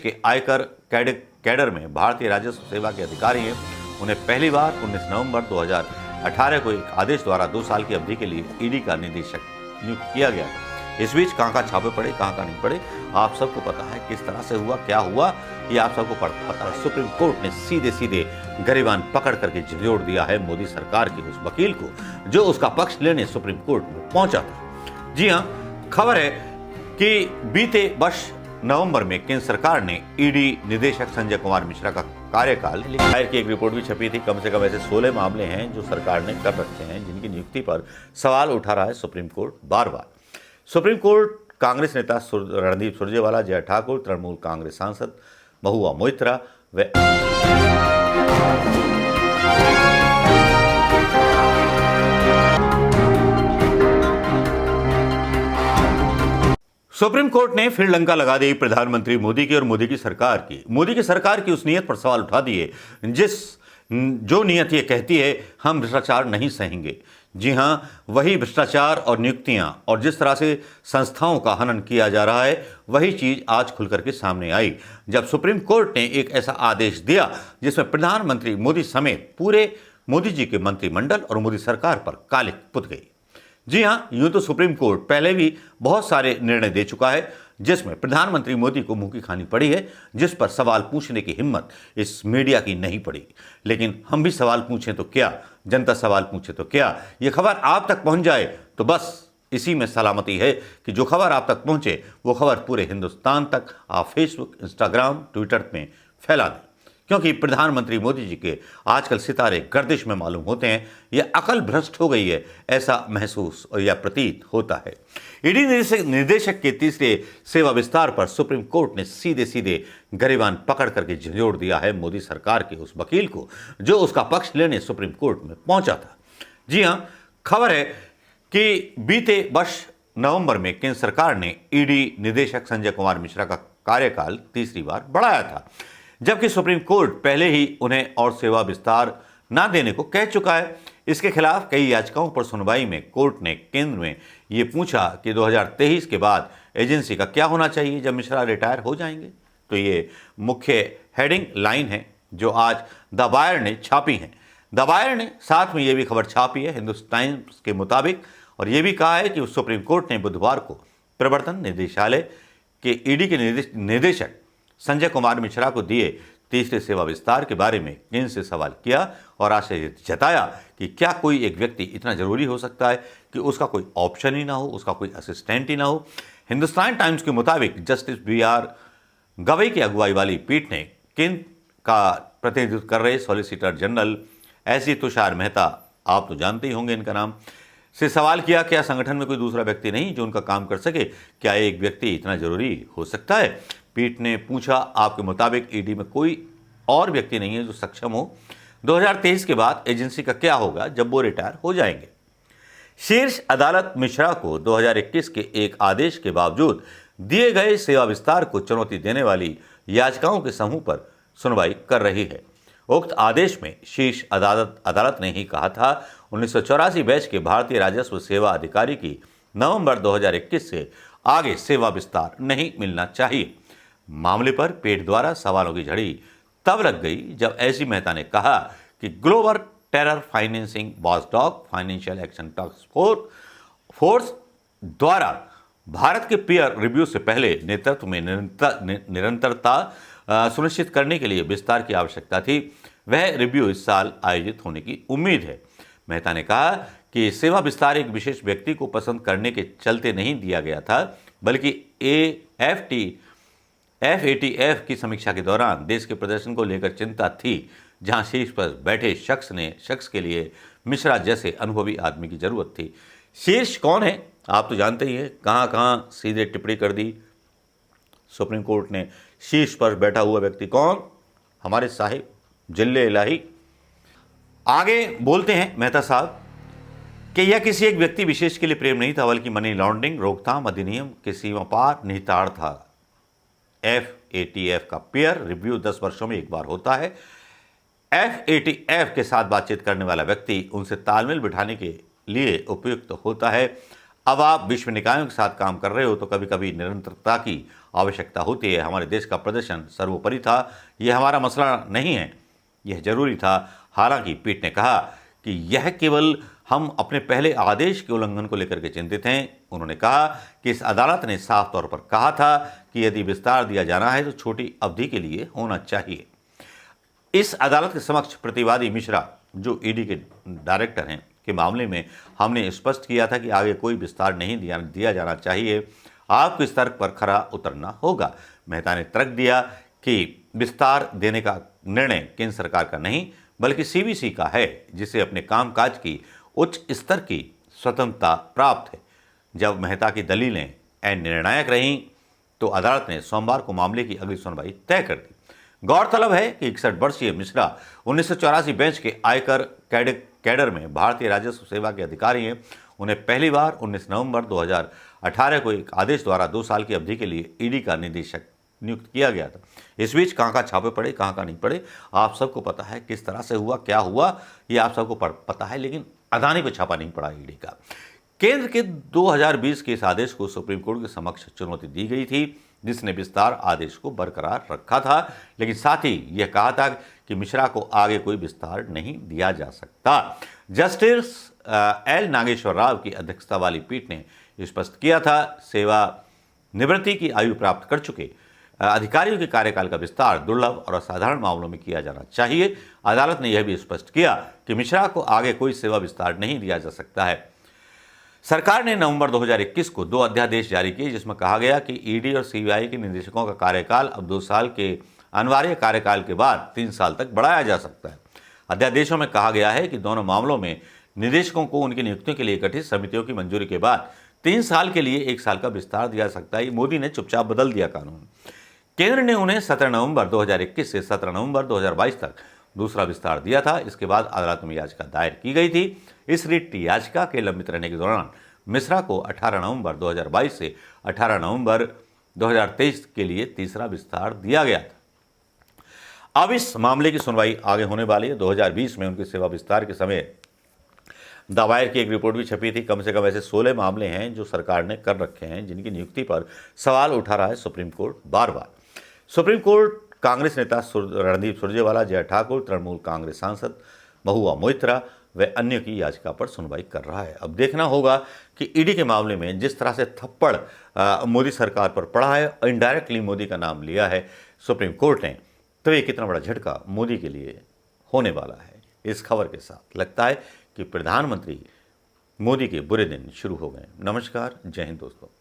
के आयकर कैडर में भारतीय राजस्व सेवा के अधिकारी हैं। उन्हें पहली बार 19 नवंबर 2018 को एक आदेश द्वारा 2 साल की अवधि के लिए ईडी का निदेशक नियुक्त किया गया था। इस बीच कहाँ छापे पड़े, कहाँ नहीं पड़े, आप सबको पता है। किस तरह से हुआ, क्या हुआ, ये आप सबको पता है। सुप्रीम कोर्ट ने सीधे गरिबान पकड़ करके झिझोड़ दिया है मोदी सरकार के उस वकील को जो उसका पक्ष लेने सुप्रीम कोर्ट में पहुंचा था। जी हां, खबर है कि बीते वर्ष नवंबर में केंद्र सरकार ने ईडी निदेशक संजय कुमार मिश्रा का कार्यकाल दायर की एक रिपोर्ट भी छपी थी। कम से कम ऐसे 16 मामले हैं जो सरकार ने कर रखे हैं, जिनकी नियुक्ति पर सवाल उठा रहा है सुप्रीम कोर्ट बार बार। सुप्रीम कोर्ट कांग्रेस नेता रणदीप सुरजेवाला, जय ठाकुर, तृणमूल कांग्रेस सांसद महुआ मोइत्रा व सुप्रीम कोर्ट ने फिर लंका लगा दी प्रधानमंत्री मोदी की और मोदी की सरकार की उस नियत पर सवाल उठा दिए जो नियत ये कहती है हम भ्रष्टाचार नहीं सहेंगे। जी हां, वही भ्रष्टाचार और नियुक्तियां और जिस तरह से संस्थाओं का हनन किया जा रहा है, वही चीज आज खुलकर के सामने आई जब सुप्रीम कोर्ट ने एक ऐसा आदेश दिया जिसमें प्रधानमंत्री मोदी समेत पूरे मोदी जी के मंत्रिमंडल और मोदी सरकार पर कालिक पुत गई। जी हां, यूं तो सुप्रीम कोर्ट पहले भी बहुत सारे निर्णय दे चुका है जिसमें प्रधानमंत्री मोदी को मुंह की खानी पड़ी है, जिस पर सवाल पूछने की हिम्मत इस मीडिया की नहीं पड़ी। लेकिन हम भी सवाल पूछें तो क्या, जनता सवाल पूछे तो क्या, ये खबर आप तक पहुंच जाए तो बस इसी में सलामती है कि जो खबर आप तक पहुंचे वो खबर पूरे हिंदुस्तान तक आप फेसबुक, इंस्टाग्राम, ट्विटर में फैला दें। क्योंकि प्रधानमंत्री मोदी जी के आजकल सितारे गर्दिश में मालूम होते हैं, यह अकल भ्रष्ट हो गई है, ऐसा महसूस और या प्रतीत होता है। ईडी निदेशक के तीसरे सेवा विस्तार पर सुप्रीम कोर्ट ने सीधे गरिबान पकड़ करके झिझोड़ दिया है मोदी सरकार के उस वकील को जो उसका पक्ष लेने सुप्रीम कोर्ट में पहुंचा था। जी हां, खबर है कि बीते वर्ष नवंबर में केंद्र सरकार ने ईडी निदेशक संजय कुमार मिश्रा का कार्यकाल तीसरी बार बढ़ाया था, जबकि सुप्रीम कोर्ट पहले ही उन्हें और सेवा विस्तार न देने को कह चुका है। इसके खिलाफ कई याचिकाओं पर सुनवाई में कोर्ट ने केंद्र में ये पूछा कि 2023 के बाद एजेंसी का क्या होना चाहिए जब मिश्रा रिटायर हो जाएंगे। तो ये मुख्य हेडिंग लाइन है जो आज द वायर ने छापी है। द वायर ने साथ में ये भी खबर छापी है हिंदुस्तान के मुताबिक, और ये भी कहा है कि सुप्रीम कोर्ट ने बुधवार को प्रवर्तन निदेशालय के ईडी के निदेशक संजय कुमार मिश्रा को दिए तीसरे सेवा विस्तार के बारे में केंद्र से सवाल किया और आशय जताया कि क्या कोई एक व्यक्ति इतना जरूरी हो सकता है कि उसका कोई ऑप्शन ही ना हो, उसका कोई असिस्टेंट ही ना हो। हिंदुस्तान टाइम्स के मुताबिक जस्टिस BR गवई की अगुवाई वाली पीठ ने केंद्र का प्रतिनिधित्व कर रहे solicitor general SG Tushar Mehta, आप तो जानते ही होंगे इनका नाम, से सवाल किया क्या संगठन में कोई दूसरा व्यक्ति नहीं जो उनका काम कर सके, क्या एक व्यक्ति इतना जरूरी हो सकता है। पीठ ने पूछा, आपके मुताबिक ईडी में कोई और व्यक्ति नहीं है जो सक्षम हो। 2023 के बाद एजेंसी का क्या होगा जब वो रिटायर हो जाएंगे। शीर्ष अदालत मिश्रा को 2021 के एक आदेश के बावजूद दिए गए सेवा विस्तार को चुनौती देने वाली याचिकाओं के समूह पर सुनवाई कर रही है। उक्त आदेश में शीर्ष अदालत ने ही कहा था 1984 बैच के भारतीय राजस्व सेवा अधिकारी की नवंबर 2021 से आगे सेवा विस्तार नहीं मिलना चाहिए। मामले पर पेट द्वारा सवालों की झड़ी तब लग गई जब एसजी मेहता ने कहा कि global terror financing watchdog financial action task force द्वारा भारत के पीयर रिव्यू से पहले नेतृत्व में निरंतरता सुनिश्चित करने के लिए विस्तार की आवश्यकता थी। वह रिव्यू इस साल आयोजित होने की उम्मीद है। मेहता ने कहा कि सेवा विस्तार एक विशेष व्यक्ति को पसंद करने के चलते नहीं दिया गया था, बल्कि FATF की समीक्षा के दौरान देश के प्रदर्शन को लेकर चिंता थी, जहां शीर्ष पर बैठे शख्स के लिए मिश्रा जैसे अनुभवी आदमी की जरूरत थी। शीर्ष कौन है आप तो जानते ही हैं, कहां सीधे टिप्पणी कर दी सुप्रीम कोर्ट ने। शीर्ष पर बैठा हुआ व्यक्ति कौन? हमारे साहिब जिल्ले इलाही। आगे बोलते हैं मेहता साहब कि यह किसी एक व्यक्ति विशेष के लिए प्रेम नहीं था, बल्कि मनी लॉन्ड्रिंग रोकथाम अधिनियम के सीमा पार निहितार्थ था। FATF का पीयर रिव्यू 10 वर्षों में एक बार होता है। FATF के साथ बातचीत करने वाला व्यक्ति उनसे तालमेल बिठाने के लिए उपयुक्त होता है। अब आप विश्व निकायों के साथ काम कर रहे हो तो कभी कभी निरंतरता की आवश्यकता होती है। हमारे देश का प्रदर्शन सर्वोपरि था, यह हमारा मसला नहीं है, यह जरूरी था। हालांकि पीठ ने कहा कि यह केवल हम अपने पहले आदेश के उल्लंघन को लेकर के चिंतित हैं। उन्होंने कहा कि इस अदालत ने साफ तौर पर कहा था कि यदि विस्तार दिया जाना है तो छोटी अवधि के लिए होना चाहिए। इस अदालत के समक्ष प्रतिवादी मिश्रा, जो ईडी के डायरेक्टर हैं, के मामले में हमने स्पष्ट किया था कि आगे कोई विस्तार नहीं दिया जाना चाहिए, आपको इस तर्क पर खरा उतरना होगा। मेहता ने तर्क दिया कि विस्तार देने का निर्णय केंद्र सरकार का नहीं बल्कि सीवीसी का है, जिसे अपने कामकाज की उच्च स्तर की स्वतंत्रता प्राप्त है। जब मेहता की दलीलें निर्णायक रहीं तो अदालत ने सोमवार को मामले की अगली सुनवाई तय कर दी। गौरतलब है कि 61 वर्षीय मिश्रा 1984 बेंच के आयकर कैडर में भारतीय राजस्व सेवा के अधिकारी हैं। उन्हें पहली बार 19 नवंबर 2018 को एक आदेश द्वारा 2 साल की अवधि के लिए ईडी का निदेशक नियुक्त किया गया था। इस बीच कहाँ छापे पड़े, कहाँ नहीं पड़े, आप सबको पता है। किस तरह से हुआ, क्या हुआ, ये आप सबको पता है, लेकिन अदानी पर छापा नहीं पड़ा ईडी का। केंद्र के 2020 के इस आदेश को सुप्रीम कोर्ट के समक्ष चुनौती दी गई थी, जिसने विस्तार आदेश को बरकरार रखा था, लेकिन साथ ही यह कहा था कि मिश्रा को आगे कोई विस्तार नहीं दिया जा सकता। जस्टिस एल नागेश्वर राव की अध्यक्षता वाली पीठ ने स्पष्ट किया था, सेवा निवृत्ति की आयु प्राप्त कर चुके अधिकारियों के कार्यकाल का विस्तार दुर्लभ और असाधारण मामलों में किया जाना चाहिए। अदालत ने यह भी स्पष्ट किया कि मिश्रा को आगे कोई सेवा विस्तार नहीं दिया जा सकता है। सरकार ने नवंबर 2021 को 2 अध्यादेश जारी किए, जिसमें कहा गया कि ईडी और सीबीआई के निदेशकों का कार्यकाल अब 2 साल के अनिवार्य कार्यकाल के बाद 3 साल तक बढ़ाया जा सकता है। अध्यादेशों में कहा गया है कि दोनों मामलों में निदेशकों को उनकी नियुक्तियों के लिए गठित समितियों की मंजूरी के बाद 3 साल के लिए 1 साल का विस्तार दिया जा सकता है। मोदी ने चुपचाप बदल दिया कानून। केंद्र ने उन्हें 17 नवंबर 2021 से 17 नवंबर 2022 तक दूसरा विस्तार दिया था। इसके बाद अदालत में याचिका दायर की गई थी। इस रिट याचिका के लंबित रहने के दौरान मिश्रा को 18 नवंबर 2022 से 18 नवंबर 2023 के लिए तीसरा विस्तार दिया गया था। अब इस मामले की सुनवाई आगे होने वाली है। 2020 में उनकी सेवा विस्तार के समय दायर की एक रिपोर्ट भी छपी थी। कम से कम ऐसे 16 मामले हैं जो सरकार ने कर रखे हैं, जिनकी नियुक्ति पर सवाल उठा रहा है सुप्रीम कोर्ट बार बार। सुप्रीम कोर्ट कांग्रेस नेता रणदीप सुरजेवाला, जय ठाकुर, तृणमूल कांग्रेस सांसद महुआ मोइत्रा व अन्यों की याचिका पर सुनवाई कर रहा है। अब देखना होगा कि ईडी के मामले में जिस तरह से थप्पड़ मोदी सरकार पर पड़ा है, इनडायरेक्टली मोदी का नाम लिया है सुप्रीम कोर्ट ने, तो ये कितना बड़ा झटका मोदी के लिए होने वाला है। इस खबर के साथ लगता है कि प्रधानमंत्री मोदी के बुरे दिन शुरू हो गए। नमस्कार, जय हिंद दोस्तों।